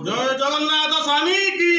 জয় জগন্নাথ স্বামী কি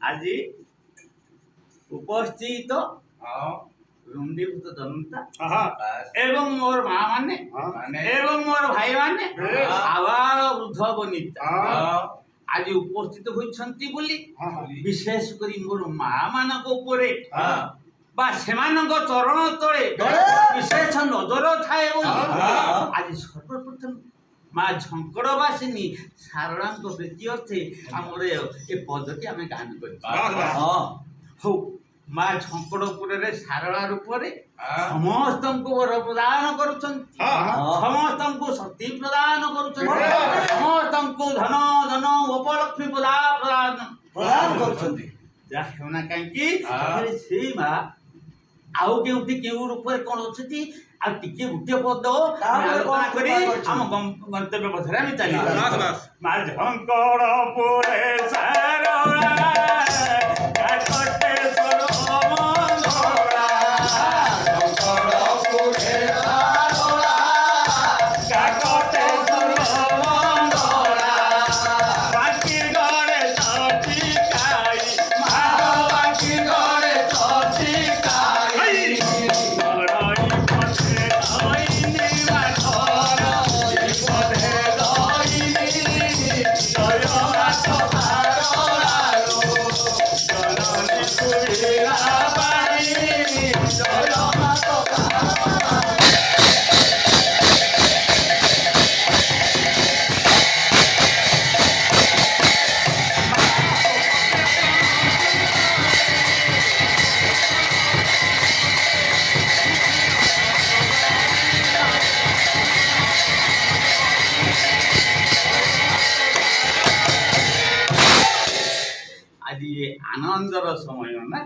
ଆଜି ଉପସ୍ଥିତ रुंडीभूत जनता हाँ एवं मोर माँ माने एवं मोर भाई माने आवार वृद्ध बनिता आज उपस्थित होइछंती बोली विशेष करी मोर माँ मानक उपरे बा सेमानक चरण तळे विशेष नजर थाए बोली आज सर्वप्रथम माँ झंकड़वासिनी सारणांक प्रीति अर्थे आमर ए पदटी आम गान कर माँ झंकड़पुर सारला रूप समस्त वर प्रदान करुछन समस्त शक्ति प्रदान करुछन समस्त धन धन उपलक्ष्मी प्रदान करुछन जाना कहीं से माँ आउ केउटी केउ रूप कौन अच्छी आ टिके गुटे पद आलोचना करी आम गंतव्य पथरे आम चली माँ झंकड़पुर सारला आनंदर समय ना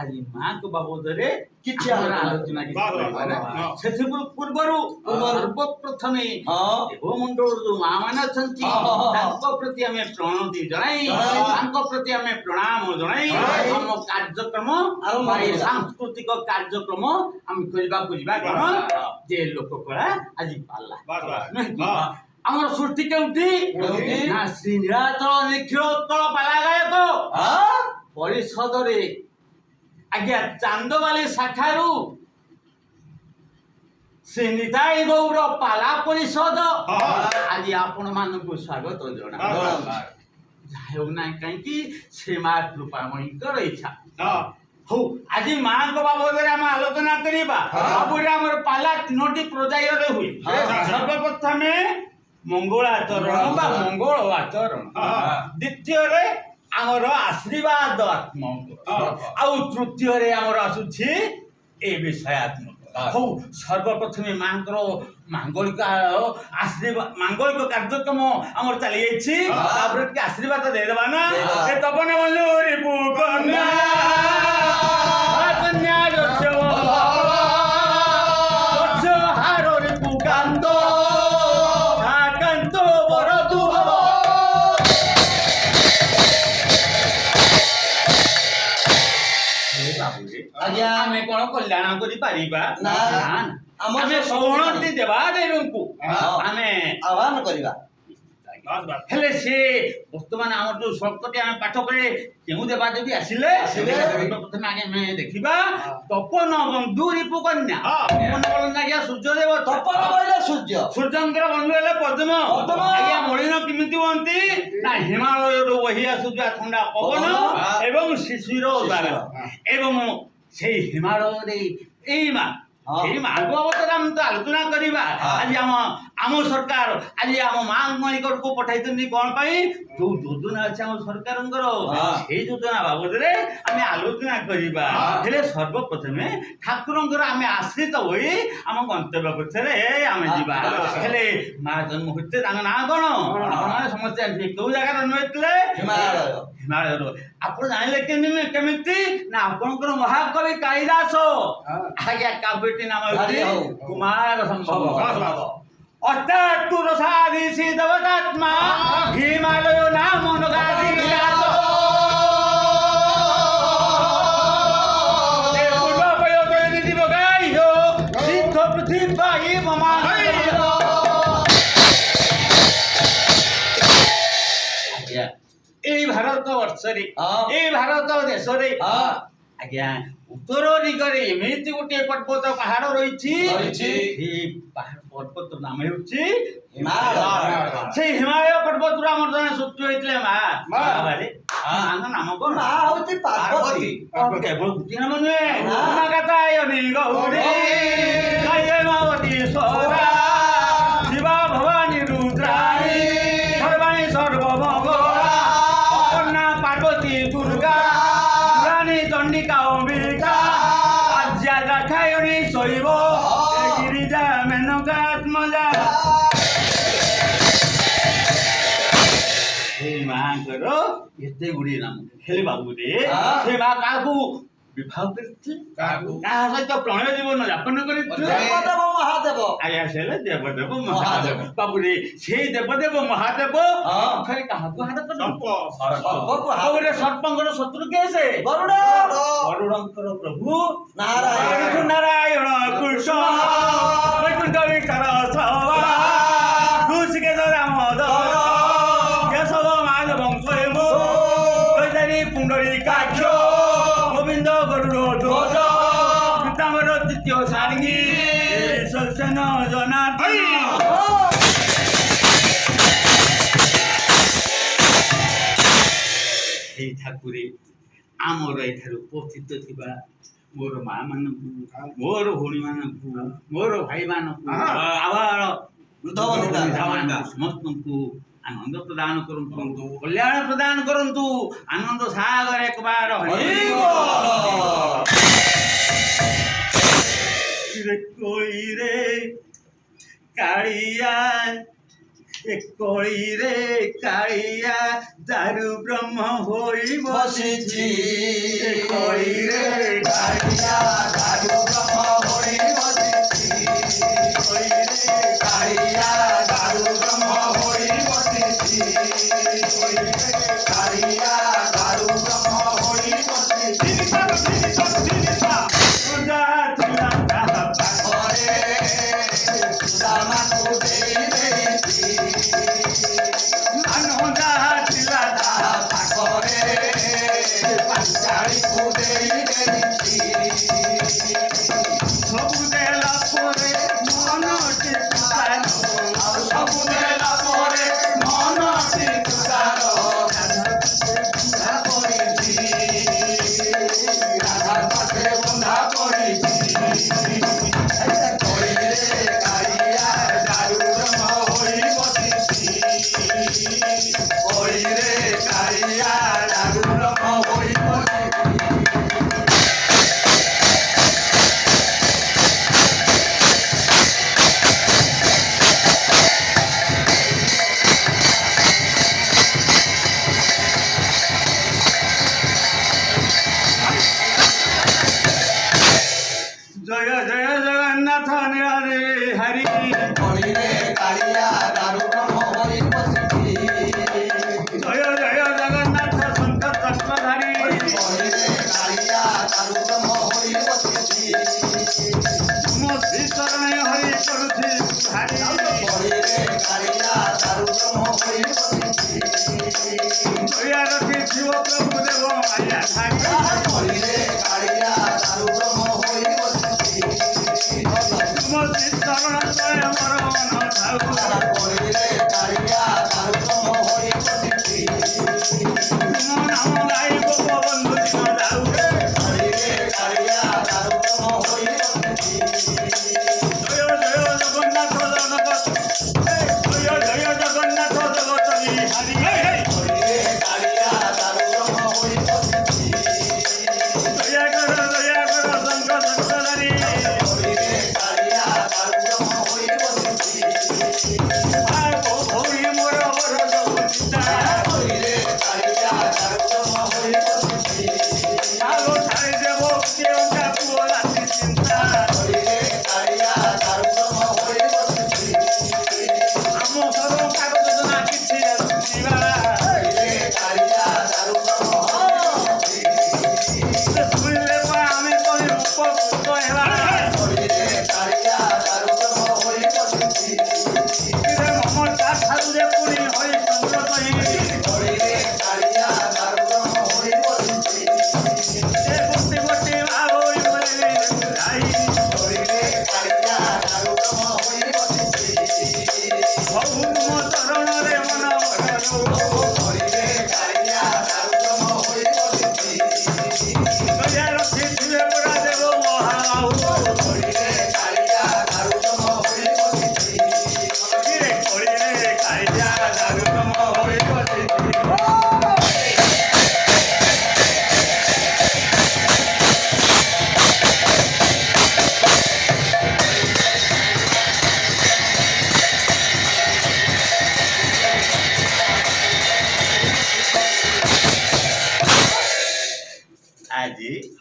आज माँ को बाबद आलोचना पूर्वर सर्वप्रथम देवमंडल जो माँ मैंने प्रति आम प्रणति जन प्रति आम प्रणाम जन आम कार्यक्रम सांस्कृतिक कार्यक्रम आम खोजा कौन जे लोककला आज पाला आमर सृष्टि केउटी ना श्री नीलाचल निखिलोत्कल पाला गायक परिषद रे आज्ञा चांदवाली शाखारू श्री निताई गौर पाला परिषद आज आपण मानक स्वागत जना जाना कहीं से माँ कृपामयीकर इच्छा हो आज माँ को बाबद आम आलोचना करवा आमर पाला तीनोटी पर्यायर हुए सर्वप्रथम मंगलाचरण बा मंगल आचरण द्वितीय आमर आशीर्वाद आत्मक आउ तृतीय आमर आसुछि ए विषयात्मक हो सर्वप्रथम माँ मांगलिक आशीर्वाद मांगलिक कार्यक्रम आमर चली जाइए आशीर्वाद देदेबा ना तपन बंधु रिपु कन्या हार रिपु कांत आमे कौन कल्याण करि पारिबा ना आमे सौणति देवा देवंकु आमे आह्वान करिबा हेले से वर्तमान आम जो शब्दटी आम पाठ करे केउ देवा देवी आसिले प्रथम आगे मैं देखिबा तपन बंधु रिपु कन्या तपन बोलन आज्ञा सूर्य देव तपन बोले सूर्य सूर्यंकर बंधु हेले पद्म आज्ञा मलिन किमिति होंती ना हिमालय रो वही आसुजा ठंडा पवन एवं शिशिर द्वारा एवं से हिमालय रे एई मा এই মাগো অবতারাম তো আলোচনা করিবা আজি আম সরকার আজি আম মাঙ্গলিকর কো পঠাইতনি কোন পাই जो যোজনা আছে আম সরকারঙ্গর সেই যোজনা বাবদরে আমি আলোচনা করিবা হেলে সর্বপ্রথমে ঠাকুরঙ্গর আমি আশ্রিত হই আম গন্তব্য পথরে আমি ଯିବା হেলে মা জন্ম হইতে তাঙ্গ না কোন আপনারা সমস্ত জানেন কেউ জায়গা জন্ম হইতলে হিমালয় ଆପଣ ଜାଣିଲେ କେମିତି ନା ଆପଣଙ୍କର ମହାକବି କାଳିଦାସ ଆଜ୍ଞା କାବ୍ୟଟି ନାମ ହେଉଛି କୁମାର ସମ୍ଭବ ଅଷ୍ଟାତୁ ରସାଦି ସିଦ୍ଧବତାତ୍ମା ହିମାଳୟ ନାମ ନଗାଦି ପୂର୍ବ ପୟୋଗ ନିଧି ବଗାଇ ସିଦ୍ଧ ପୃଥିବୀ ମମା এই ভারত বর্ষরে এই ভারত দেশরে আজ্ঞা ଉତ୍ତର ଦିଗରେ ଏମିତି ଗୋଟିଏ ପର୍ବତ ପାହାଡ଼ ରହିଛି। ରହିଛି। ସେଇ ପର୍ବତର ନାମ ହେଉଛି ହିମାଳୟ। ସେଇ ହିମାଳୟ ପର୍ବତରୁ ଆମର ଜଣେ ସୃଷ୍ଟି ହୋଇଥିଲେ ମା ବାବାରେ ମାଙ୍କ ନାମ କଣ? ମା ହଉଛି ପାର୍ବତୀ। କେବଳ ଗୋଟିଏ ନାମ ନୁହେଁ। ନା। ଉମାକାତାୟନୀ ଗୌରୀ କାୟମାବତୀ ସ୍ୱରା ଶିବା ଭବାନୀ ରୁଦ୍ରାଣୀ ସର୍ବାଣୀ ସର୍ବମଙ୍ଗଳା ଅପର୍ଣ୍ଣା ପାର୍ବତୀ ଦୁର୍ଗା ରାଣୀ ଚଣ୍ଡିକା ଅମ୍ବିକା ଆର୍ଯ୍ୟା ଦାକ୍ଷାୟଣୀ ଶୈବ ଗିରିଜା ମେନକା ଆତ୍ମଜା। ସେଇ ମାଙ୍କର ଏତେ ଗୁଡ଼ିଏ ନାମ ହେଲେ ବାବୁରେ ସେ ମା କାହାକୁ ବିବାହ କରିଛି? କାହା ସହିତ ପ୍ରଣୟ ଜୀବନ ଯାପନ କରିଛି? ଦେବଦେବ ମହାଦେବ। ଆଜ୍ଞା ସେ ହେଲେ ଦେବଦେବ ମହାଦେବ। ବାବୁରେ ସେଇ ଦେବଦେବ ମହାଦେବ ଥରେ କାହାକୁ ହାତ କଲେ? ବାବୁରେ ସର୍ପଙ୍କର ଶତ୍ରୁ କିଏ ସେ? ଗରୁଡ଼। ଗରୁଡ଼ଙ୍କର ପ୍ରଭୁ ନାରାୟଣ। ନାରାୟଣ କୃଷ୍ଣ ବୈକୁଣ୍ଠ ବିହାର ସଭା ଋଷିକେଶ ଦାମୋଦର କେଶବ ମାଧବଂ ସ୍ୱୟଂ କୈତାରୀ ପୁଣ୍ଡରୀ କାକ୍ଷ ଗୋବିନ୍ଦ ଗରୁଡ଼ ଧ୍ୱଜ ପୀତାମ୍ବର ତୃତୀୟ ସାରଙ୍ଗୀ ସେନ ଜନାର୍ଦ୍ଦନ। ସେଇ ଠାକୁରେ ଆମର ଏଠାରେ ଉପସ୍ଥିତ ଥିବା ମୋର ମା ମାନଙ୍କୁ ମୋର ଭଉଣୀ ମାନଙ୍କୁ ମୋର ଭାଇ ମାନଙ୍କୁ ଆବାଳ ବୃଦ୍ଧବନିତା ସମସ୍ତଙ୍କୁ ଆନନ୍ଦ ପ୍ରଦାନ କରନ୍ତୁ, କଲ୍ୟାଣ ପ୍ରଦାନ କରନ୍ତୁ। ଆନନ୍ଦ ସାଗର ଏକବାର କୋଇରେ କାଳିଆ କୋଇରେ କାଳିଆ ଦାରୁ ବ୍ରହ୍ମ ହୋଇ ବସିଛି। କୋଇରେ କାଳିଆ ଦାରୁ ବ୍ରହ୍ମ ହୋଇ ବସିଛି। କୋଇରେ କାଳିଆ ଦାରୁ ବ୍ରହ୍ମ ହୋଇ ବସିଛି। କାଳିଆ ଦାରୁ ବ୍ରହ୍ମ ହୋଇ ବସିଛି। ଘରେ ସୁଦାମାକୁ ଦେଇ ଦେଇଛି। ପାଖରେ ପାଞ୍ଚାଳିକୁ ଦେଇ ଦେଇଛି। ସବୁ ଦେଲା ପରେ ମନଟି ଆଉ ସବୁ ଦେଲା ପରେ ମନଟି ତୁଷାର ବନ୍ଧା ପଡ଼ିଛି। ରାଧା ପାଖେ ବନ୍ଧା ପଡ଼ିଛି। କୋଇରେ କାଳିଆ ଦାରୁ ବ୍ରହ୍ମ ହୋଇ ବସିଛି। କୋଇରେ କାଳିଆ ଦାରୁ ବ୍ରହ୍ମ ହୋଇ ବସିଛି। ଜୟ ଜୟ ଜଗନ୍ନାଥ ନୀଳରେ ହରି। କୋଇରେ କାଳିଆ ଦାରୁ ବ୍ରହ୍ମ ହୋଇ ବସିଛି। ଜୟ ଜୟ ଜଗନ୍ନାଥ ଶଙ୍ଖ ଚକ୍ରଧାରୀ। କୋଇରେ କାଳିଆ ଦାରୁ ବ୍ରହ୍ମ ହୋଇ ବସିଛି। ତୁମ ଶ୍ରୀ ଚରଣେ ହରି କରୁଛି ହାରି। କୋଇରେ କାଳିଆ ଦାରୁ ବ୍ରହ୍ମ ହୋଇ ବସିଛି। ଦୟା ରଖି ଶିବ ପ୍ରଭୁ ଦେବ ମାୟା ଧାରୀ। କୋଇରେ କାଳିଆ ଦାରୁ ବ୍ରହ୍ମ ହୋଇ ବସିଛି। ତୁମ ଶ୍ରୀ ଚରଣ ତଳେ ମୋର ମନ ଥାଉ। କୋଇରେ କାଳିଆ ଦାରୁ ବ୍ରହ୍ମ ହୋଇ ବସିଛି। ତୁମ ନାମ ଗାଇ ଗୋପ ବନ୍ଧୁ ଦିନ ଯାଉ। କୋଇରେ କାଳିଆ ଦାରୁ ବ୍ରହ୍ମ ହୋଇ ବସିଛି। ଜୟ ଜୟ ଜଗନ୍ନାଥ ଜଗତ ଜୟ ଜୟ ଜଗନ୍ନାଥ ଜଗତ ବିହାରୀ। କୋଇରେ କାଳିଆ ଦାରୁ ବ୍ରହ୍ମ ହୋଇ ବସିଛି। ଦୟା କର ଶଙ୍ଖ ଚକ୍ରଧାରୀ। କୋଇରେ କାଳିଆ ଦାରୁ ବ୍ରହ୍ମ ହୋଇ ବସିଛି। ଭଉଣୀ ମୋର ବର ଜଗନ୍ନିତା। କୋଇରେ କାଳିଆ ଦାରୁ ବ୍ରହ୍ମ ହୋଇ ବସିଛି। ଆଲୋ ଛାଇ ଦେବ କେଉଁଟା ପୁଅ ରାତି ଚିନ୍ତା। କୋଇରେ କାଳିଆ ଦାରୁ ବ୍ରହ୍ମ ହୋଇ ବସିଛି। ଆମ ସର କାଗଜ ନା କିଛି ଶୁଣିବା। କୋଇରେ କାଳିଆ ଦାରୁ ବ୍ରହ୍ମ ହୋଇ ବସିଛି। ସେ ଶୁଣିଲେ ବା ଆମେ କହି ଉପକୃତ ହେବା। କୋଇରେ କାଳିଆ ଦାରୁ ବ୍ରହ୍ମ ହୋଇ ବସିଛି। ରେ ମମତା ଠାରୁ ଯେ ପୁଣି ହରି ଚନ୍ଦ୍ର କହି। କୋଇରେ କାଳିଆ ଦାରୁ ବ୍ରହ୍ମ ହୋଇ ବସିଛି। ସେ ଗୋଟି ଗୋଟି ଭାବରେ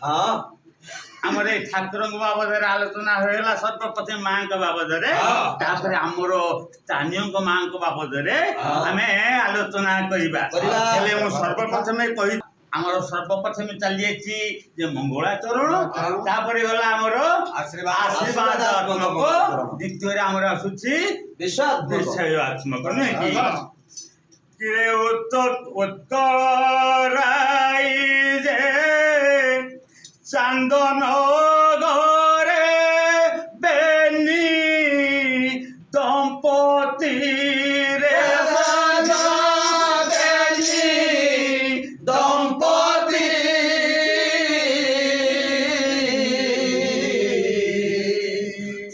ହଁ ଆମର ଏଇ ଠାକୁରଙ୍କ ବାବଦରେ ଆଲୋଚନା ହୋଇଗଲା ସର୍ବପ୍ରଥମେ ମାଙ୍କ ବାବଦରେ ତାପରେ ଆମର ସ୍ଥାନୀୟଙ୍କ ମାଙ୍କ ବାବଦରେ ଆମେ ଆଲୋଚନା କରିବା ହେଲେ ମୁଁ ସର୍ବପ୍ରଥମେ କହି ଆମର ସର୍ବପ୍ରଥମେ ଚାଲି ଯାଇଛି ଯେ ମଙ୍ଗଳାଚରଣ ତାପରେ ଗଲା ଆମର ଆଶୀର୍ବାଦାତ୍ମକ ଦ୍ୱିତୀୟରେ ଆମର ଆସୁଛି ବିଷୟାତ୍ମକ ନୁହେଁ କି କିରେ ଉତ୍ତରାଇ ଯେ ଚାନ୍ଦନ ଘରେ ବେନି ଦମ୍ପତି ରେ ଦମ୍ପତି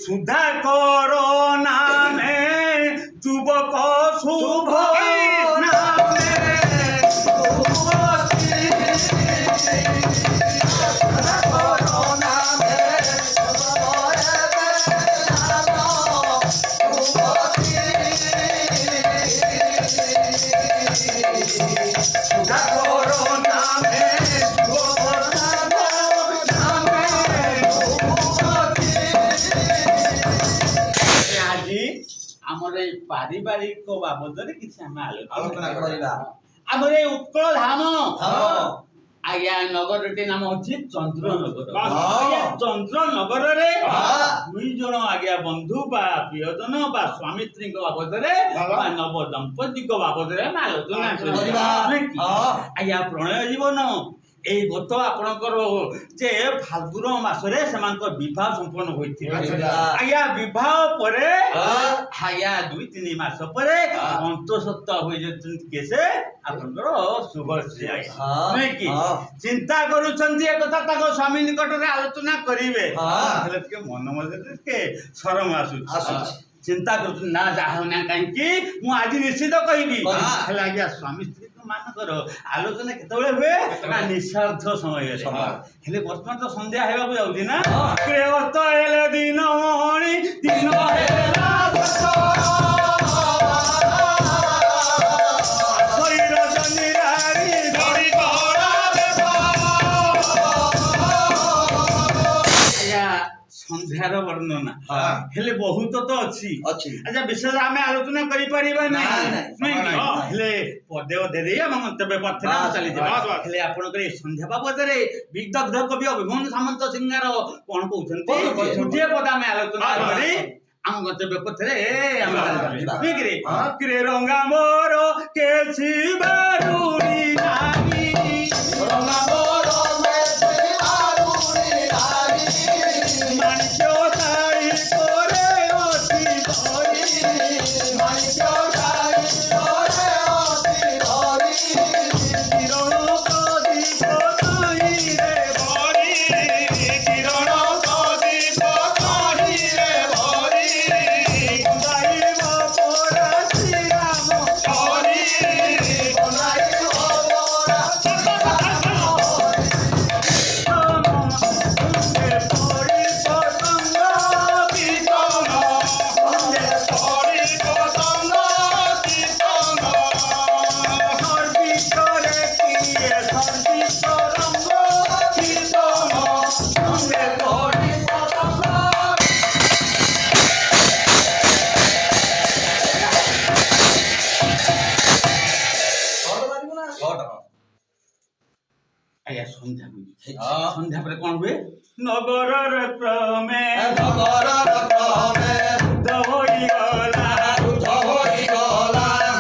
ସୁଧାକର ନାମେ ଯୁବକ ଶୁଭ ଆମର ଏଇ ପାରିବାରିକ ବାବଦରେ କିଛି ଆମେ ଆଲୋଚନା କରିବା ଆମର ଏଇ ଉତ୍କଳ ଧାମ ଆଜ୍ଞା ନଗରଟି ନାମ ହଉଛି ଚନ୍ଦ୍ରନଗର ଆଜ୍ଞା ଚନ୍ଦ୍ରନଗରରେ ଦୁଇ ଜଣ ଆଜ୍ଞା ବନ୍ଧୁ ବା ପ୍ରିୟଜନ ବା ସ୍ୱାମୀ ସ୍ତ୍ରୀଙ୍କ ବାବଦରେ ବା ନବ ଦମ୍ପତିଙ୍କ ବାବଦରେ ଆମେ ଆଲୋଚନା କରିବା ଆଜ୍ଞା ପ୍ରଣୟ ଜୀବନ এই গত আপনার যে ফাল্গুন মাসে সেমানক বিবাহ সম্পন্ন হয়েছিল আজ্ঞা বিবাহ পরে আজ্ঞা 2-3 মাস পরে অন্তঃসত্ত্বা হয়ে যাচ্ছেন কেসে আপনার শুভশ্রী নয় কি চিন্তা করছেন এ কথা তাক স্বামী নিকটরে আলোচনা করিবে হেলে টিকে মন মধ্যে টিকে শরম আসুଛି চিন্তা করছেন না যাও না কাইকি মু আজ নিশ্চিত কইবি হেলে আজ্ঞা স্বামী স্ত্রী ମାନଙ୍କର ଆଲୋଚନା କେତେବେଳେ ହୁଏ ନା ନିଃସ୍ୱାର୍ଥ ସମୟରେ ହେଲେ ବର୍ତ୍ତମାନ ତ ସନ୍ଧ୍ୟା ହେବାକୁ ଯାଉଛି ନା ପ୍ରେୟତ ହେଲେ ଦିନ ମଣି ଦିନ ହେଲା ସନ୍ଧ୍ୟାର ବର୍ଣ୍ଣନା ହେଲେ ବହୁତ ତ ଅଛି ଆଚ୍ଛା ବିଶେଷ ଆମେ ଆଲୋଚନା କରିପାରିବା ନାହିଁ ହେଲେ ପଦେ ଅଧେ ଦେଇ ଆମ ମନ୍ତବ୍ୟ ପଥରେ ଚାଲିଯିବା ହେଲେ ଆପଣଙ୍କର ଏ ସନ୍ଧ୍ୟା ବାବଦରେ ବିଦଗ୍ଧ କବି ଅଭିମନ୍ୟୁ ସାମନ୍ତ ସିଂହାର କଣ କହୁଛନ୍ତି ଗୋଟିଏ ପଦ ଆମେ ଆଲୋଚନା କରି ଆମ ମନ୍ତବ୍ୟ ପଥରେ କିରେ ରଙ୍ଗା ମୋର କେଛି ବାରୁଣି ନାହିଁ ରଙ୍ଗା ମୋର সন্ধ্যা পরে কোন হুয়ে নগরর ক্রমে দহই গলা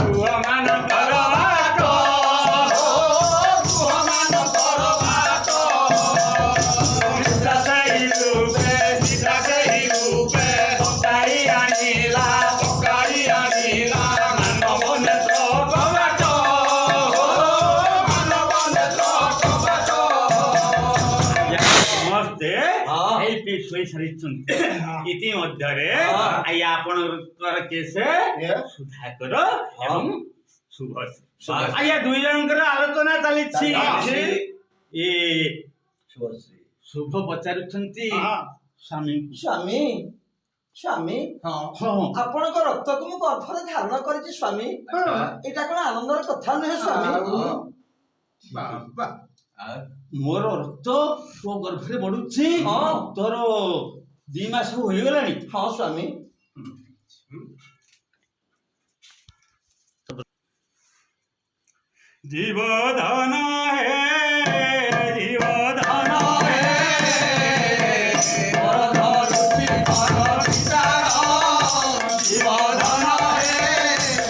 গুহমান করবাট নিদ্রাসাই রূপে পকাই আনিলা মানব নেত্র কবাট ইতিমধ্যে আপনার কেসে সুধাকর এবং শুভশ্রী আজ্ঞা দুই জনଙ୍କର আলোচনা চালিছি এ শুভ পচারুଛନ୍ତି স্বামী ସ୍ୱାମୀ ସ୍ୱାମୀ ଆପଣଙ୍କ ରକ୍ତକୁ ମୁଁ ଗର୍ଭରେ ଧାରଣ କରିଛି ସ୍ୱାମୀ ଏଇଟା କଣ ଆନନ୍ଦର କଥା ନୁହେଁ ସ୍ୱାମୀ ମୋର ରକ୍ତ ତୋ ଗର୍ଭରେ ବଢୁଛି। ହଁ। ତୋର 2 ମାସ ହୋଇଗଲାଣି। ହଁ ସ୍ୱାମୀ। ଜୀବଧନ ହେ ଜୀବଧନ ହେ ଜୀବଧନ ହେ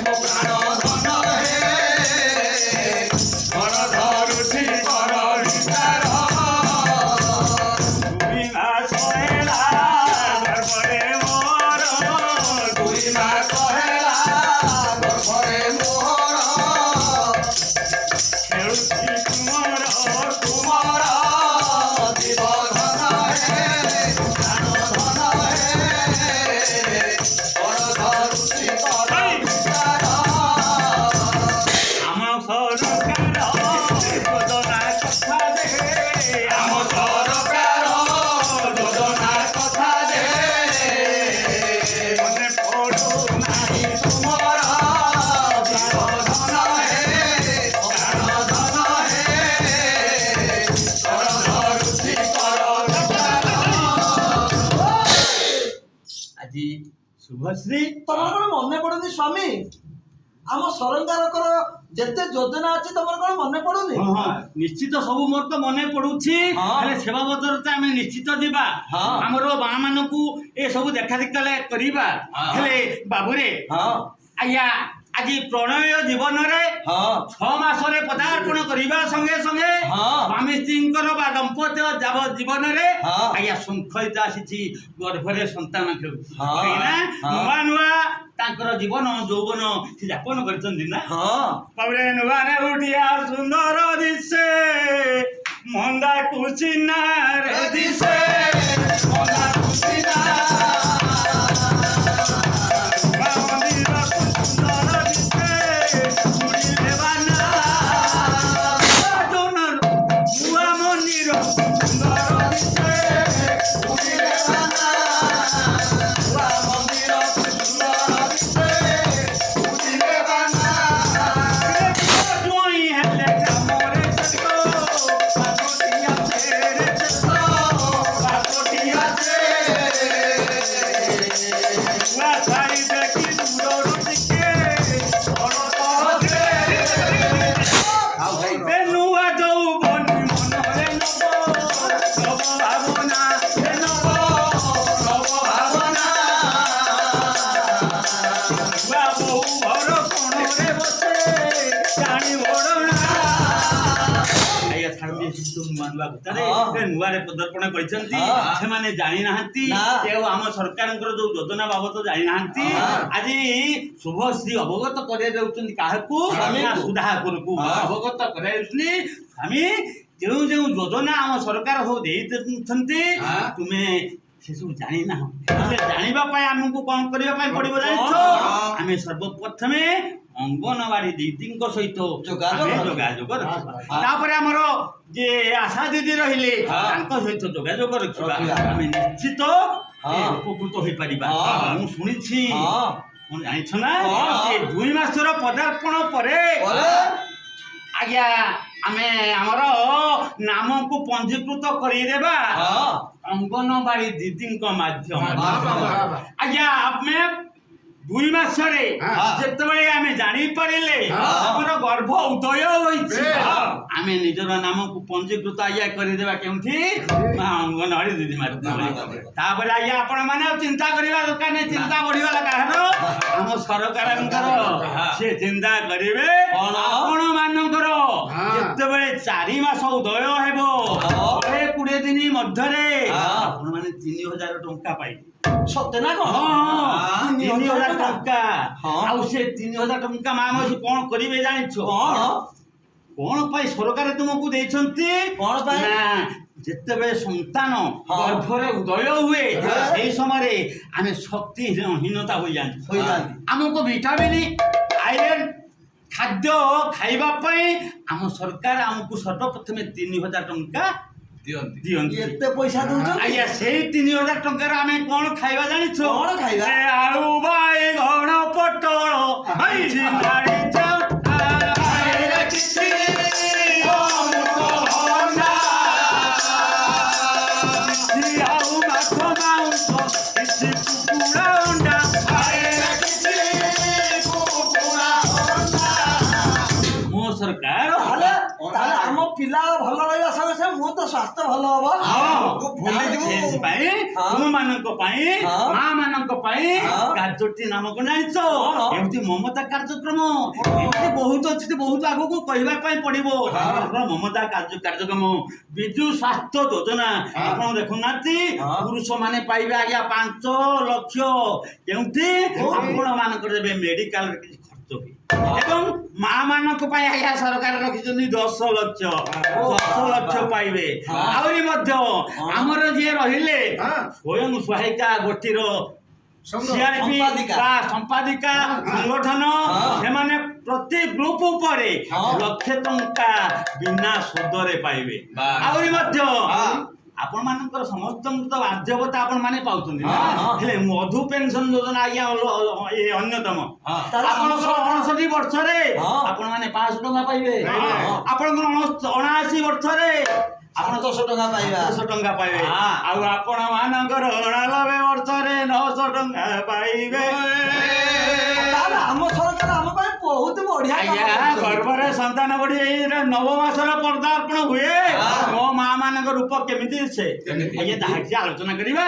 ମୋ ପ୍ରାଣ ଧନ ହେ ବଡ଼ ଧରୁଛି ବଡ଼ ବିଚାର 2 ମାସ ହେଲା ଗର୍ଭରେ ମୋର 2 ମାସ ହେଲା ଗର୍ଭରେ ମୋର ଖେଳୁଛି ତୁମର ତୁମର ଜୀବଧନ ହେ ପ୍ରାଣ ଧନ ହେ ବଡ଼ ଧରୁଛି ବଡ଼ ବିଚାର ଆମ ସରକାର ଯୋଜନା କଥା ଦେ ଆମ ସରକାର ଯୋଜନା କଥା ଦେ ମନେ ପଡୁନାହିଁ ତୁମର ଜୀବଧନ ହେ ପ୍ରାଣ ଧନ ହେ ବଡ଼ ଧରୁଛି ବଡ଼ ବିଚାର। ଆଜି ଶୁଭଶ୍ରୀ ତମର କଣ ମନେ ପଡୁନି ସ୍ୱାମୀ? ଆମ ସରକାରଙ୍କର ଯେତେ ଯୋଜନା ଅଛି ତମର କଣ ମନେ ପଡୁନି? ନିଶ୍ଚିତ ସବୁ ମୋର ତ ମନେ ପଡୁଛି। ହଁ। ହେଲେ ସେବା ବଦଳରେ ତ ଆମେ ନିଶ୍ଚିତ ଯିବା। ହଁ। ଆମର ମା ମାନଙ୍କୁ ଏ ସବୁ ଦେଖା କରିବା। ହଁ। ହେଲେ ବାବୁରେ ହଁ ଆଜ୍ଞା ଆଜି ପ୍ରଣୟ ଜୀବନରେ ହଁ 6 ମାସରେ ପଦାର୍ପଣ କରିବା ସଙ୍ଗେ ସଙ୍ଗେ ହଁ। ସ୍ୱାମୀ ସ୍ତ୍ରୀଙ୍କର ବା ଦମ୍ପତ୍ୟ ଜୀବନରେ ହଁ। ଆଜ୍ଞା ଶୃଙ୍ଖଳିତ ଆସିଛି। ଗର୍ଭରେ ସନ୍ତାନ ଖେଳୁଛି। ହଁ। କାହିଁକିନା ହଁ। ନୂଆ ନୂଆ ତାଙ୍କର ଜୀବନ ଯୌବନ ସେ ଯାପନ କରିଛନ୍ତି ନା। ହଁ ବାବୁରେ ନୂଆ ନେଉଟିଆ ସୁନ୍ଦର ଦିଶେ ମନ୍ଦା କୁଚିନାର ଦିଶେ ମନ୍ଦା କୁଚିନାର ମନ୍ଦିର ସୁନ୍ଦର ଦିଶେ ମୁଡ଼ି ଦେବାନା ନୂଆ ମନ୍ଦିର ସୁନ୍ଦର ଦିଶେ ମୁଡ଼ି ଦେବାନା ନୂଆ ମନ୍ଦିର ସୁନ୍ଦର ଦିଶେ ମୁଡ଼ି ଦେବାନା ଜୁଆଇଁ ହେଲେ କାମରେ ଶେଷ ପାଟୋଟିଆ ଫେରେ ଶେଷ ପାଟୋଟିଆ ନୂଆ ଶାଢ଼ୀ ଦେଖି ଦୂରରୁ ଟିକେ ନୂଆ ଯୌବନୀ ମନରେ ନବ ଭାବନା ନବ ଭାବନା ନୂଆ ବୋହୂ ଘର କୋଣରେ ବସେ ଜାଣି ବଡ଼ଣା ଆଜ୍ଞା ଛାଡ଼ି ନୂଆ ନୂଆ ଭିତରେ ନୂଆରେ ପଦାର୍ପଣ କରିଛନ୍ତି। ସେମାନେ ଜାଣିନାହାନ୍ତି ନା। ଆଉ ଆମ ସରକାରଙ୍କର ଯୋଉ ଯୋଜନା ବାବଦ ଜାଣିନାହାନ୍ତି। ଆଜି ଶୁଭଶ୍ରୀ ଅବଗତ କରାଇ ଦେଉଛନ୍ତି କାହାକୁ? ନା ସୁଧାକରକୁ ଅବଗତ କରାଇଛନ୍ତି। ସ୍ୱାମୀ ଯେଉଁ ଯେଉଁ ଯୋଜନା ଆମ ସରକାର ହଉ ଦେଇଛନ୍ତି ତୁମେ ସେସବୁ ଜାଣିନାହ। ଜାଣିବା ପାଇଁ ଆମକୁ କଣ କରିବା ପାଇଁ ପଡିବ ଜାଣିଛ? ଆମେ ସର୍ବପ୍ରଥମେ ଅଙ୍ଗନବାଡି ଦିଦିଙ୍କ ସହିତ ଯୋଗାଯୋଗ ରଖିବା। ତାପରେ ଆମର ଯେ ଆଶା ଦିଦି ରହିଲେ ତାଙ୍କ ସହିତ ଯୋଗାଯୋଗ ରଖିବା। ଆମେ ନିଶ୍ଚିତ ଉପକୃତ ହୋଇପାରିବା। ମୁଁ ଶୁଣିଛି ମୁଁ ଜାଣିଛ ନା 2 ମାସର ପଦାର୍ପଣ ପରେ ଆଜ୍ଞା ଆମେ ଆମର ନାମକୁ ପଞ୍ଜୀକୃତ କରିଦେବା ଅଙ୍ଗନବାଡି ଦିଦିଙ୍କ ମାଧ୍ୟମରେ। ଆଜ୍ଞା ଆମେ 2 ମାସରେ ଯେତେବେଳେ ଆମେ ଜାଣିପାରିଲେ ଆମର ଗର୍ଭ ଉଦୟ ହୋଇଛି ଆମେ ନିଜର ନାମକୁ ପଞ୍ଜୀକୃତ ଆଜ୍ଞା କରିଦେବା କେଉଁଠି? ଅଙ୍ଗନବାଡି ଦିଦି ମାଧ୍ୟମରେ। ତାପରେ ଆଜ୍ଞା ଆପଣ ମାନେ ଆଉ ଚିନ୍ତା କରିବା ଦରକାର ନାହିଁ। ଚିନ୍ତା ବଢିଗଲା କାହାର? ଆମ ସରକାରଙ୍କର। ସେ ଚିନ୍ତା କରିବେ ଆପଣ ମାନଙ୍କର ଯେତେବେଳେ 4 ମାସ ଉଦୟ ହେବ 20 ଦିନ ମଧ୍ୟରେ ଆପଣ ମାନେ 3000 ଟଙ୍କା ପାଇବେ। ସତେ ନା କଣ? 3000 ଟଙ୍କା। ଆଉ ସେ 3000 ଟଙ୍କା ମା ମାଉସୀ କଣ କରିବେ ଜାଣିଛ? କଣ ପାଇଁ ସରକାର ତୁମକୁ ଦେଇଛନ୍ତି? କଣ ପାଇଁ? ନା ଯେତେବେଳେ ସନ୍ତାନ ଗର୍ଭରେ ଉଦୟ ହୁଏ ସେଇ ସମୟରେ ଆମେ ଶକ୍ତିହୀନତା ହୋଇଯାନ୍ତି। ଆମକୁ ଭିଟାମିନ ଆଇରନ୍ ଖାଦ୍ୟ ଖାଇବା ପାଇଁ ଆମ ସରକାର ଆମକୁ ସର୍ବପ୍ରଥମେ 3000 ଟଙ୍କା ଦିଅନ୍ତି। ଏତେ ପଇସା ଦଉଛନ୍ତି? ଆଜ୍ଞା ସେଇ 3000 ଟଙ୍କାରେ ଆମେ କଣ ଖାଇବା ଜାଣିଛ? କଣ ଖାଇବା? ଆଳୁ ବାଇଗଣ ପୋଟଳ ନାଡ଼ି ସ୍ୱାସ୍ଥ୍ୟ ଭଲ ହବ। ସେଇଥିପାଇଁ ତୁମମାନଙ୍କ ପାଇଁ ମା ମାନଙ୍କ ପାଇଁ କାର୍ଯ୍ୟଟି ନାମକୁ ଜାଣିଛ ଏମିତି ମମତା କାର୍ଯ୍ୟକ୍ରମ ଏମିତି ବହୁତ ଅଛି ବହୁତ ଆଗକୁ କହିବା ପାଇଁ ପଡିବ। ମମତା କାର୍ଯ୍ୟକ୍ରମ ବିଜୁ ସ୍ୱାସ୍ଥ୍ୟ ଯୋଜନା ଆପଣ ଦେଖୁନାହାନ୍ତି ପୁରୁଷ ମାନେ ପାଇବେ ଆଜ୍ଞା 5 ଲକ୍ଷ କେଉଁଠି ଆପଣ ମାନଙ୍କର ଏବେ ମେଡିକାଲରେ କିଛି ଖର୍ଚ୍ଚ ହୁଏ ଏବଂ ମା ମାନଙ୍କ ପାଇଁ ଆଜ୍ଞା ସରକାର ରଖିଛନ୍ତି 10 ଲକ୍ଷ 10 ଲକ୍ଷ ପାଇବେ। ଆହୁରି ମଧ୍ୟ ଆମର ଯିଏ ରହିଲେ ସ୍ୱୟଂ ସହାୟିକା ଗୋଷ୍ଠୀର ସିଆରପି ବା ସମ୍ପାଦିକା ସଂଗଠନ ସେମାନେ ପ୍ରତି ଗ୍ରୁପ ଉପରେ 1 ଲକ୍ଷ ଟଙ୍କା ବିନା ସୁଧରେ ପାଇବେ। ଆହୁରି ମଧ୍ୟ ଆପଣ ମାନଙ୍କର ସମସ୍ତଙ୍କ ତ ବାଧ୍ୟବତା ଆପଣ ମାନେ ପାଉଛନ୍ତି ହେଲେ ମଧୁ ପେନସନ ଯୋଜନା ଆଜ୍ଞା ଅନ୍ୟତମ। ଆପଣ 59 ବର୍ଷରେ ଆପଣ ମାନେ 500 ଟଙ୍କା ପାଇବେ। ଆପଣଙ୍କର 79 ବର୍ଷରେ ଆପଣ 1000 ଟଙ୍କା ପାଇବେ 1000 ଟଙ୍କା ପାଇବେ। ଆଉ ଆପଣ ମାନଙ୍କର 89 ବର୍ଷରେ 900 ଟଙ୍କା ପାଇବେ। ଆମ ସରକାର ଆମ ପାଇଁ ବହୁତ ବଢିଆ ଆଜ୍ଞା ଗର୍ଭରେ ସନ୍ତାନ ବଢି ଏଇ 9 ମାସର ପଦାର୍ପଣ ହୁଏ। ମୋ ମା ମାନଙ୍କ ରୂପ କେମିତି ସେ ଆଜ୍ଞା ତାହା କିଛି ଆଲୋଚନା କରିବା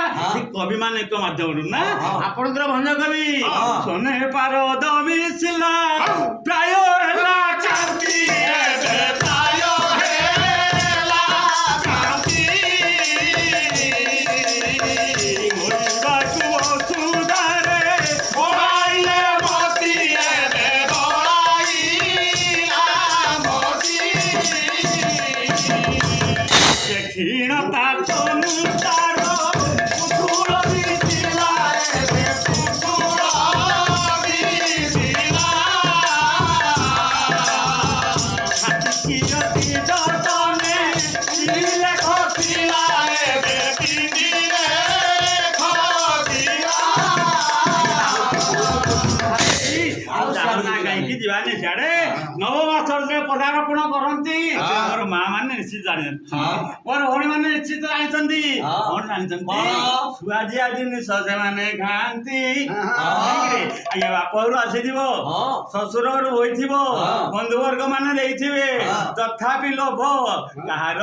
କବି ମାନଙ୍କ ମାଧ୍ୟମରୁ ନା ଆପଣଙ୍କର ଭଞ୍ଜ କବି ସୋନେ ପାର ଦମିସିଲା ପ୍ରାୟ ହେଲା ଚାନ୍ଦି କ୍ଷୀଣତା ଚମୁତାର ପୁତୁଳ ବିଚିଲା ପୁତୁଳ ବିଚିଲା ହାତିକିରତି ଯତନେ ପିଲେ ଖସିଲା ଏବେ ପିନ୍ଧିଲେ ଖସିଲା। ଆଉ ଯାଉନା କାହିଁକି ଯିବାନି ସିଆଡେ 9 ମାସରେ ପଦାର୍ପଣ କରନ୍ତି ମୋର ମା ମାନେ ନିଶ୍ଚିତ ଜାଣିଛନ୍ତି ମୋର ଭଉଣୀ ମାନେ ନିଶ୍ଚିତ ଜାଣିଛନ୍ତି କଣ ଜାଣିଛନ୍ତି ସୁଆଦିଆ ଜିନିଷ ସେମାନେ ଖାଆନ୍ତି। ଆଜ୍ଞା ବାପ ଘରୁ ଆସିଥିବ ଶ୍ୱଶୁର ଘରୁ ହୋଇଥିବ ବନ୍ଧୁବର୍ଗ ମାନେ ଦେଇଥିବେ ତଥାପି ଲୋଭ କାହାର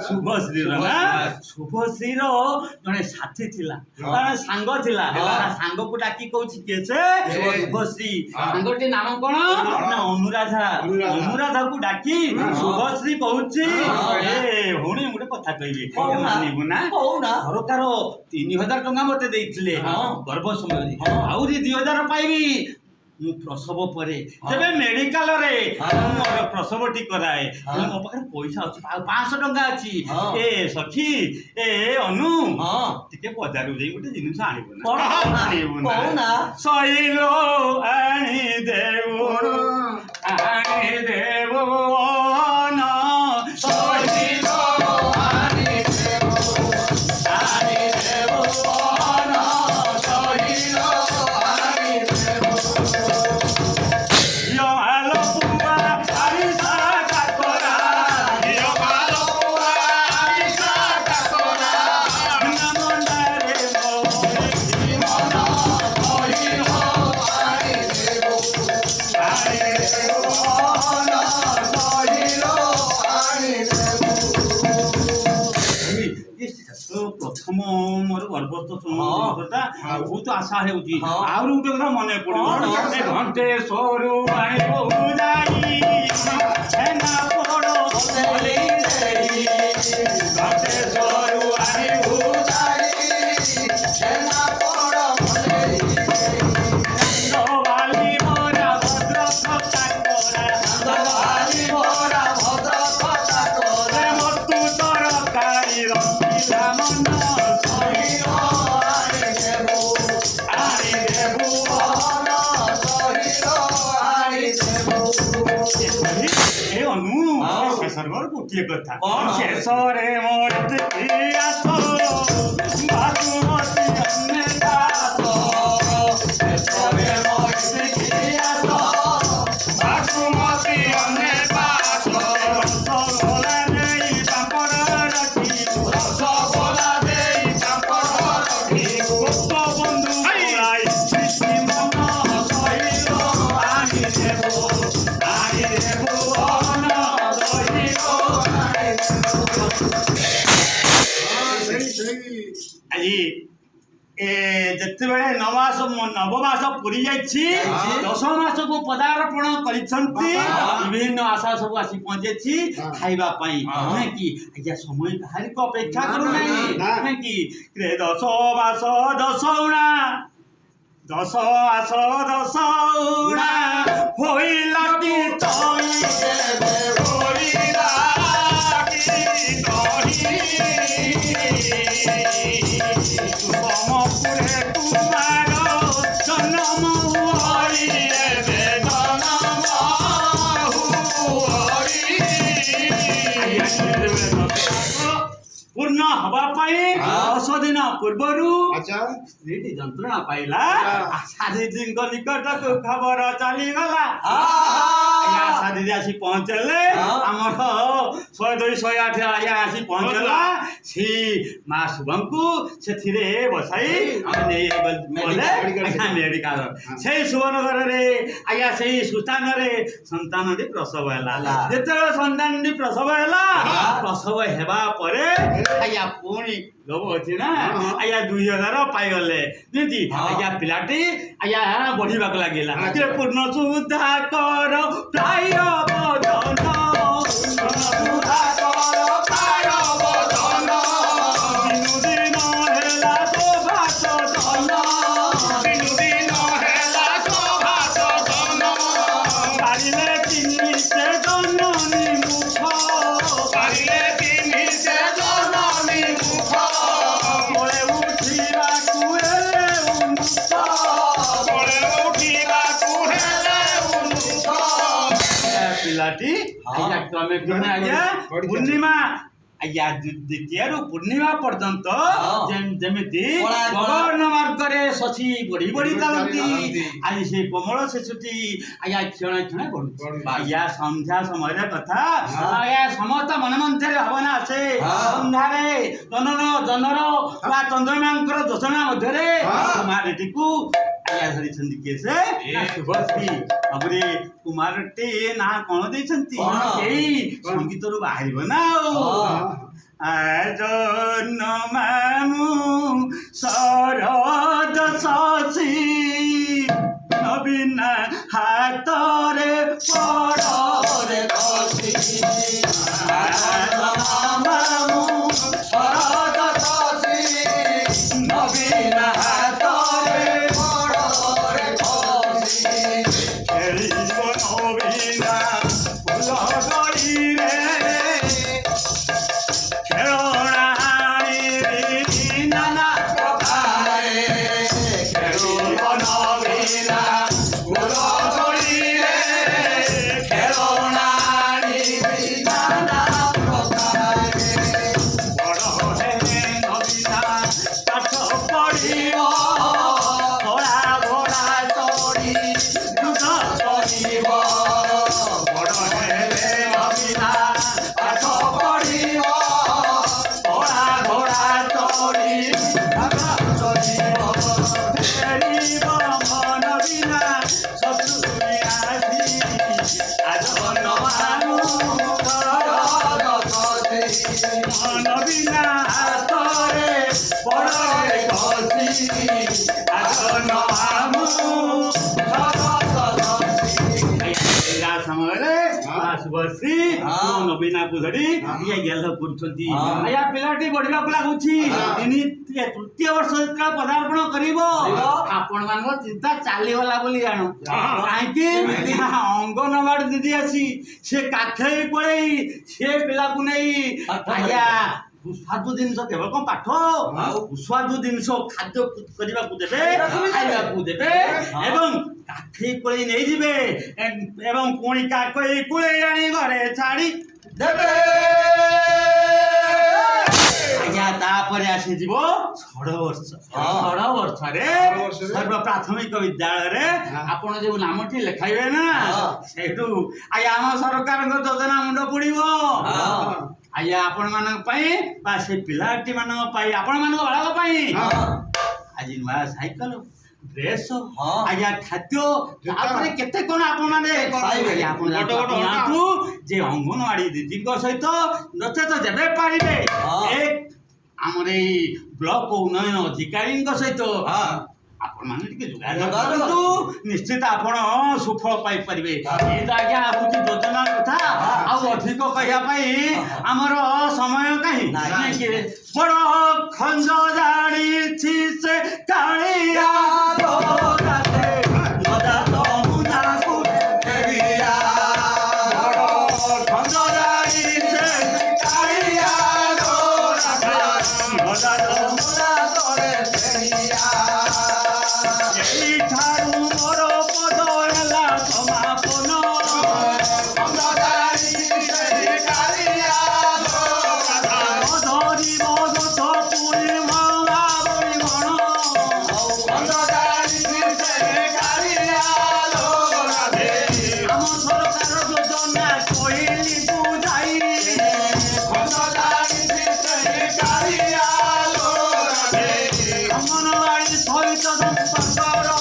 ଶୁଭଶ୍ରୀର ନା ଶୁଭଶ୍ରୀର ଜଣେ ସାଥୀ ଥିଲା ଜଣେ ସାଙ୍ଗ ଥିଲା ସାଙ୍ଗକୁ ଡାକି କହୁଛି କିଏ ସେ ଶୁଭଶ୍ରୀ ସାଙ୍ଗଟି ନାମ କଣ ନା ଅନୁରାଧା। ଅନୁରାଧାକୁ ଡାକି ଶୁଭଶ୍ରୀ କହୁଛି ଏ ଭଉଣୀ ଗୋଟେ କଥା କହିବି ମାନିବୁ ନା ସରକାର 3000 ଟଙ୍କା ମତେ ଦେଇଥିଲେ ଗର୍ଭ ସମୟରେ ଆହୁରି 2000 ପାଇବି ମୁଁ ପ୍ରସବ ପରେ ତେବେ ମେଡିକାଲରେ ମୋର ପ୍ରସବଟି କରାଏ ମୋ ପାଖରେ ପଇସା ଅଛି 500 ଟଙ୍କା ଅଛି। ଏ ସଖୀ ଏ ଅନୁ ଟିକେ ବଜାରକୁ ଯାଇ ଗୋଟେ ଜିନିଷ ଆଣିବୁ ନା ଶୈଲୋ ଆଣିଦେବୁ ପ୍ରଥମ ମୋର ଗର୍ଭସ୍ଥ ବହୁତ ଆଶା ହେଉଛି। ଆହୁରି ଗୋଟେ କଥା ମନେ ପଡିବ ଘଣ୍ଟେଶ୍ୱରରୁ ଆଣିବୁ ଯାଇ ଘଣ୍ଟେଶ୍ୱରରୁ ଆଣିବୁ ଗୋଟିଏ କଥା ଶେଷରେ ମୋର ଆସ ବାସୁମତୀ ଯେତେବେଳେ ନବମାସ ପୁରୀ ଯାଇଛି, 10 ମାସକୁ ପଦାର୍ପଣ କରିଛନ୍ତି, ବିଭିନ୍ନ ଆଶା ସବୁ ଆସି ପହଞ୍ଚିଛି ଖାଇବା ପାଇଁ। ନାଇଁ କି ଆଜ୍ଞା ସମୟ କାହାରିକୁ ଅପେକ୍ଷା କରୁନାହିଁ। ନାଇଁ କି 10 ମାସ 10 ଉଣା 10 ମାସ 10 ଉଣା ହୋଇଲା କି ତଇ ସମପୁରେ କୁମାର ଜନମ ପୂର୍ଣ୍ଣ ହବା ପାଇଁ 10 ଦିନ ପୂର୍ବରୁ ସ୍ତ୍ରୀଟି ଯନ୍ତ୍ରଣା ପାଇଲା। ଆଶା ଦିଦିଙ୍କ ନିକଟକୁ ଖବର ଚାଲିଗଲା। ଆଶା ଦିଦି ଆସି ପହଞ୍ଚିଲେ, ଆମର 102 108 ଆଜ୍ଞା ଆସି ପହଞ୍ଚିଲା। ସେ ମା ଶୁଭଙ୍କୁ ସେଥିରେ ବସାଇ ମେଡିକାଲ। ସେଇ ସୁବର୍ଣ୍ଣଗରରେ ଆଜ୍ଞା ସେଇ ସୁସ୍ଥାନରେ ସନ୍ତାନଟି ପ୍ରସବ ହେଲା। ଯେତେବେଳେ ସନ୍ତାନଟି ପ୍ରସବ ହେଲା, ପ୍ରସବ ହେବା ପରେ ଆଜ୍ଞା ପୁଣି ଲୋଭ ଅଛି ନା ଆଜ୍ଞା 2000 ପାଇଗଲେ। ଯେମିତି ଆଜ୍ଞା ପିଲାଟି ଆଜ୍ଞା ବଢିବାକୁ ଲାଗିଲା। ପୂର୍ଣ୍ଣ ସୁଧା କର ପ୍ରାୟ ବଦନ ପୂର୍ଣ୍ଣିମା ଆଜ୍ଞା ଦ୍ୱିତୀୟରୁ ପୂର୍ଣ୍ଣିମା ପର୍ଯ୍ୟନ୍ତ ଯେମିତି ଗଗନ ମାର୍ଗରେ ଶଶୀ ବଢି ବଢି ଚାଲନ୍ତି, ଆଜି ସେ କୋମଳ ଶିଶୁଟି ଆଜ୍ଞା କ୍ଷଣେ କ୍ଷଣେ ବଢୁଛି। ଆଜ୍ଞା ସନ୍ଧ୍ୟା ସମୟରେ କଥା ଆଜ୍ଞା ସମସ୍ତ ମନ ମଧ୍ୟରେ ଭାବନା ଆସେ। ସନ୍ଧ୍ୟାରେ ଜନର ବା ଚନ୍ଦ୍ରମାଙ୍କର ଯୋଜନା ମଧ୍ୟରେ କୁମାରଟିକୁ ଆଜ୍ଞା ଧରିଛନ୍ତି କିଏ ସେ ଶୁଭଶ୍ରୀ। ତାପରେ କୁମାରଟି ନା କଣ ଦେଇଛନ୍ତି, ଏଇ ସଙ୍ଗୀତରୁ ବାହାରିବ ନା। ମାମୁ ଶରଦ ଶଶୀ ନବୀନ ହାତରେ ପଡ଼ରେ ଖସି। ମାମୁ ଶରଦ ଶଶୀ ନବୀନ ହାତରେ ପଡ଼ରେ ଖସି। ଖେଳିବ ନବୀନ ଫୁଲ ଗଳିରେ ନବୀନାକୁ ଧରି ଗେଲ କରୁଛନ୍ତି। ଆଜ୍ଞା ପିଲାଟି ବଢିବାକୁ ଲାଗୁଛି। ତୃତୀୟ ବର୍ଷ ଯେତେବେଳେ ପଦାର୍ପଣ କରିବ, ଆପଣ ମାନଙ୍କ ଚିନ୍ତା ଚାଲିଗଲା ବୋଲି ଜାଣୁ। କାହିଁକି ଅଙ୍ଗନବାଡି ଦିଦି ଆସି ସେ କାଖେଇ ପଳେଇ ସେ ପିଲାକୁ ନେଇ ଆଜ୍ଞା ସୁସ୍ୱାଦୁ ଜିନିଷ କେବଳ କଣ ପାଠ, ସୁସ୍ୱାଦୁ ଜିନିଷ ଖାଦ୍ୟ କରିବାକୁ ଦେବେ, ଖାଇବାକୁ ଦେବେ ଏବଂ କାଖେଇ କୋଳେଇ ନେଇଯିବେ ଏବଂ ପୁଣି କାଖେଇ କୋଳେଇ ଆଣି ଘରେ ଛାଡ଼ି ଦେବେ। ଆଜ୍ଞା ତାପରେ ଆସିଯିବ ଷୋଳ ବର୍ଷରେ ସର୍ବ ପ୍ରାଥମିକ ବିଦ୍ୟାଳୟରେ ଆପଣ ଯୋଉ ନାମଟି ଲେଖାଇବେ ନା, ସେଇଠୁ ଆଜ୍ଞା ଆମ ସରକାରଙ୍କ ଯୋଜନା ମୁଣ୍ଡ ପୁଡ଼ିବ। ଆଜ୍ଞା ଆପଣ ମାନଙ୍କ ପାଇଁ ବା ସେ ପିଲାଟି ମାନଙ୍କ ପାଇଁ, ଆପଣ ମାନଙ୍କ ବାଳକ ପାଇଁ ଆଜି ନୂଆ ସାଇକେଲ, ଡ୍ରେସ, ଆଜ୍ଞା ଖାଦ୍ୟ, ତାପରେ କେତେ କଣ ଆପଣ ମାନେ ଆପଣ ଯେ ଅଙ୍ଗନବାଡି ଦିଦିଙ୍କ ସହିତ ନଚେତ ଯେବେ ପାରିବେ ଆମର ଏଇ ବ୍ଲକ ଉନ୍ନୟନ ଅଧିକାରୀଙ୍କ ସହିତ ହଁ ଆପଣମାନେ ଟିକେ ଯୋଗାଯୋଗ କରନ୍ତୁ ନିଶ୍ଚିତ ଆପଣ ସୁଫଳ ପାଇପାରିବେ। ଏ ତ ଆଜ୍ଞା ହଉଛି ଯୋଜନା କଥା ଆଉ ଅଧିକ କହିବା ପାଇଁ ଆମର ସମୟ କାହିଁ ନାଇଁ। ବଡ଼ ଖଞ୍ଜ ଜାଣିଛି ସେ କାଳିଆ ଏଇଠାରୁ ମୋର ପଦ ହେଲା ସମାପନ ଧରିବ ଦୋଷ ପୁରୀ ମଙ୍ଗା ବଳି ଗଣ ଆମ ସରକାର ଯୋଜନା କହିଲି ବୁଝାଇ ଅଙ୍ଗନବାଡ଼ି ସହିତ ସମ୍ପର୍କର